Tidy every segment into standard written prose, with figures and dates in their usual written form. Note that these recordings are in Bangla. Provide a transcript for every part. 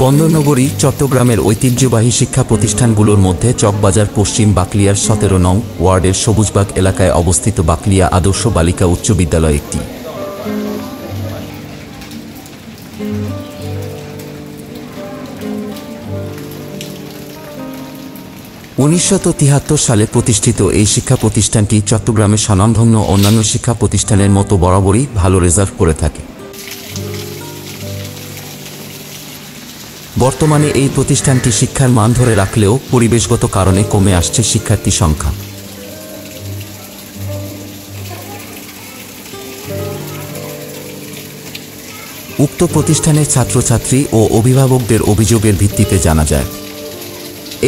বন্দরনগরী চট্টগ্রামের ঐতিহ্যবাহী শিক্ষা প্রতিষ্ঠানগুলোর মধ্যে চকবাজার পশ্চিম বাকলিয়ার ১৭ নং ওয়ার্ডের সবুজবাগ এলাকায় অবস্থিত বাকলিয়া আদর্শ বালিকা উচ্চ বিদ্যালয় একটি। ১৯৭৩ সালে প্রতিষ্ঠিত এই শিক্ষা প্রতিষ্ঠানটি চট্টগ্রামের স্বনামধন্য অন্যান্য শিক্ষা প্রতিষ্ঠানের মতো বরাবরই ভালো রেজাল্ট করে থাকে। বর্তমানে এই প্রতিষ্ঠানটি শিক্ষার মান ধরে রাখলেও পরিবেশগত কারণে কমে আসছে শিক্ষার্থী সংখ্যা। উক্ত প্রতিষ্ঠানের ছাত্রছাত্রী ও অভিভাবকদের অভিযোগের ভিত্তিতে জানা যায়,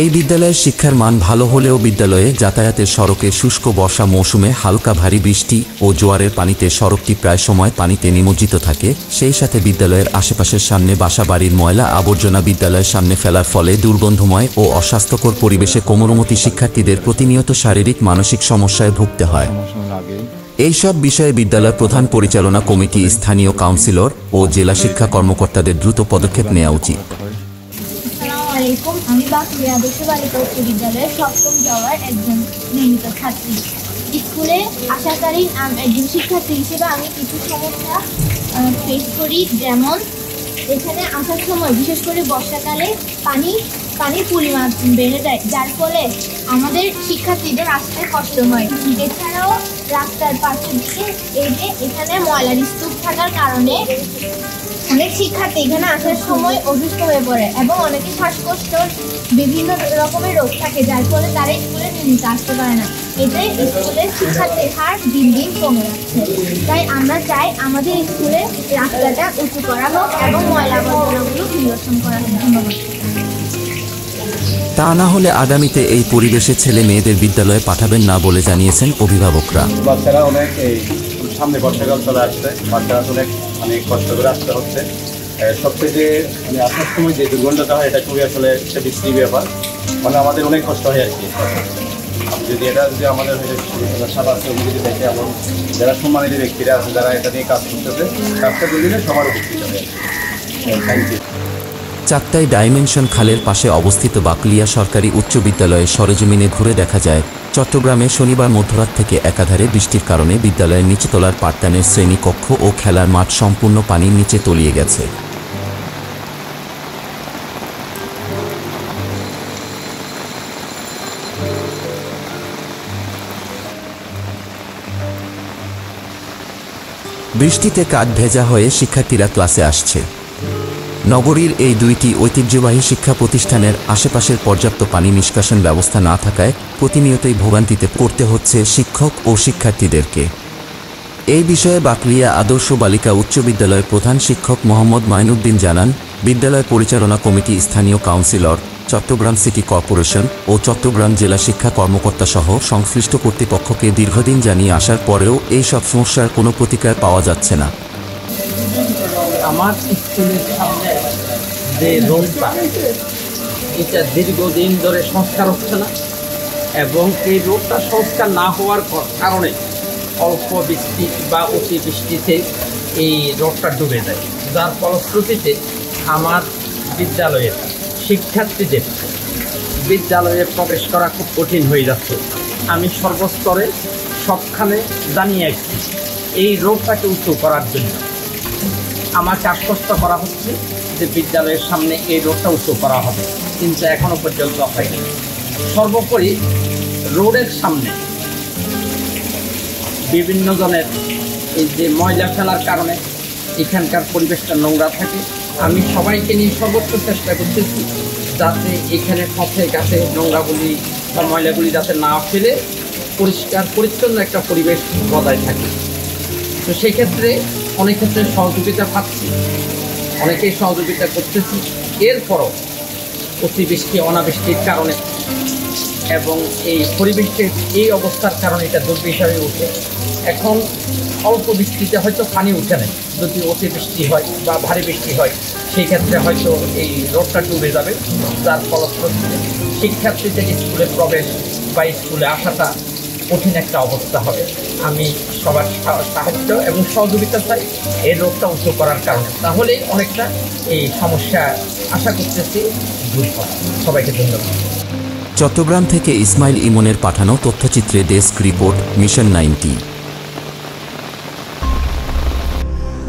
এই বিদ্যালয়ের শিক্ষার মান ভালো হলেও বিদ্যালয়ে যাতায়াতের সড়কে শুষ্ক বর্ষা মৌসুমে হালকা ভারী বৃষ্টি ও জোয়ারের পানিতে সড়কটি প্রায় সময় পানিতে নিমজ্জিত থাকে। সেই সাথে বিদ্যালয়ের আশেপাশের সামনে বাসা বাড়ির ময়লা আবর্জনা বিদ্যালয়ের সামনে ফেলার ফলে দুর্গন্ধময় ও অস্বাস্থ্যকর পরিবেশে কোমলমতি শিক্ষার্থীদের প্রতিনিয়ত শারীরিক মানসিক সমস্যায় ভুগতে হয়। এইসব বিষয়ে বিদ্যালয় প্রধান পরিচালনা কমিটি, স্থানীয় কাউন্সিলর ও জেলা শিক্ষা কর্মকর্তাদের দ্রুত পদক্ষেপ নেওয়া উচিত। আমি বাকলিয়া আদর্শ বালিকা উচ্চ বিদ্যালয়ের ৭ম যাওয়ার একজন নিয়মিত ছাত্রী। স্কুলে আসাকালীন একজন শিক্ষার্থী হিসেবে আমি কিছু সমস্যা ফেস করি, যেমন এখানে আসার সময় বিশেষ করে বর্ষাকালে পানির পরিমাণ বেড়ে যায়, যার ফলে আমাদের শিক্ষার্থীদের আসতে কষ্ট হয়। এছাড়াও রাস্তার পাশের দিকে এখানে ময়লার স্তূপ থাকার কারণে অনেক শিক্ষার্থী এখানে আসার সময় অসুস্থ হয়ে পড়ে এবং অনেকে শ্বাসকষ্ট, বিভিন্ন রকমের রোগ থাকে, যার ফলে তারা স্কুলে নিয়মিত আসতে পারে না। এতে স্কুলের শিক্ষার্থীর হার দিন দিন কমে যাচ্ছে। তাই আমরা চাই আমাদের স্কুলে রাস্তাটা উঁচু করা হোক এবং ময়লা আবর্জনাগুলো নিরসন করা হোক। ধন্যবাদ। তা না হলে আগামীতে এই পরিবেশে ছেলে মেয়েদের বিদ্যালয়ে পাঠাবেন না বলে জানিয়েছেন অভিভাবকরা। বাচ্চারা অনেক সামনে বর্ষাকাল চলে আসছে, বাচ্চারা অনেক কষ্ট করে আসতে হচ্ছে। সবচেয়ে আসার সময় যে দুর্গন্ধটা হয় এটা খুবই আসলে একটা বিশ্রী ব্যাপার, আমাদের অনেক কষ্ট হয় আর কি। যদি আমাদের যদি দেখে এবং যারা সম্মানিত ব্যক্তিরা আছে যারা এটা নিয়ে কাজ করতেছে, কাজটা করলে সবার উপকৃত হয়। Thank you. চাকতাই ডাইমেনশন খালের পাশে অবস্থিত বাকলিয়া সরকারি উচ্চ বিদ্যালয়ে সরেজমিনে ঘুরে দেখা যায়, চট্টগ্রামে শনিবার মধ্যরাত থেকে একাধারে বৃষ্টির কারণে বিদ্যালয়ের নিচতলার পাঠদানের শ্রেণীকক্ষ ও খেলার মাঠ সম্পূর্ণ পানির নিচে তলিয়ে গেছে। বৃষ্টিতে কাঠ ভেজা হয়ে শিক্ষার্থীরা ক্লাসে আসছে। নগরীর এই দুইটি ঐতিহ্যবাহী শিক্ষা প্রতিষ্ঠানের আশেপাশের পর্যাপ্ত পানি নিষ্কাশন ব্যবস্থা না থাকায় প্রতিনিয়তই ভোগান্তিতে পড়তে হচ্ছে শিক্ষক ও শিক্ষার্থীদেরকে। এই বিষয়ে বাকলিয়া আদর্শ বালিকা উচ্চ বিদ্যালয়ের প্রধান শিক্ষক মোহাম্মদ মাইনুদ্দিন জানান, বিদ্যালয় পরিচালনা কমিটি, স্থানীয় কাউন্সিলর, চট্টগ্রাম সিটি কর্পোরেশন ও চট্টগ্রাম জেলা শিক্ষা কর্মকর্তা সহ সংশ্লিষ্ট কর্তৃপক্ষকে দীর্ঘদিন জানিয়ে আসার পরেও এই সব সমস্যার কোনো প্রতিকার পাওয়া যাচ্ছে না। আমার স্কুলের সামনে যে রোডটা, এটা দীর্ঘদিন ধরে সংস্কার হচ্ছে না এবং এই রোডটা সংস্কার না হওয়ার কারণে অল্প বৃষ্টি বা অতি বৃষ্টিতে এই রোডটা ডুবে যায়, যার ফলশ্রুতিতে আমার বিদ্যালয়ের শিক্ষার্থীদের বিদ্যালয়ে প্রবেশ করা খুব কঠিন হয়ে যাচ্ছে। আমি সর্বস্তরে সবখানে জানিয়ে আসছি এই রোডটাকে উঁচু করার জন্য। আমাকে আশ্বস্ত করা হচ্ছে যে বিদ্যালয়ের সামনে এই রোডটা উঁচু করা হবে, কিন্তু এখনো পর্যন্ত হয়নি। সর্বোপরি রোডের সামনে বিভিন্ন জনের এই যে ময়লা ফেলার কারণে এখানকার পরিবেশটা নোংরা থাকে। আমি সবাইকে নিয়ে সর্বোচ্চ চেষ্টা করতেছি যাতে এখানে পথে ঘাটে নোংরাগুলি বা ময়লাগুলি যাতে না ফেলে পরিষ্কার পরিচ্ছন্ন একটা পরিবেশ বজায় থাকে। তো সেক্ষেত্রে অনেক ক্ষেত্রে সহযোগিতা পাচ্ছি, অনেকেই সহযোগিতা করতেছি। এরপরও অতিবৃষ্টি অনাবৃষ্টির কারণে এবং এই পরিবেশের এই অবস্থার কারণে এটা দুর্বিষহ হয়ে ওঠে। এখন অল্প বৃষ্টিতে হয়তো পানি উঠে নেয়, যদি অতিবৃষ্টি হয় বা ভারী বৃষ্টি হয় সেই ক্ষেত্রে হয়তো এই রোডটা ডুবে যাবে, যার ফলশ্রুতিতে শিক্ষার্থীদের স্কুলে প্রবেশ বা স্কুলে আসাটা কঠিন একটা অবস্থা হবে। আমি সবার সাহায্য এবং সহযোগিতা চাই এই রোগটা উচ্চ করার কারণে, তাহলেই অনেকটা এই সমস্যা আশা করতেছি দূর হবে। সবাইকে ধন্যবাদ। চট্টগ্রাম থেকে ইসমাইল ইমনের পাঠানো তথ্যচিত্রে ডেস্ক রিপোর্ট, মিশন 90।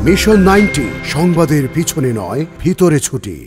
মিশন 90 সংবাদের পিছনে নয়, ভিতরে ছুটি।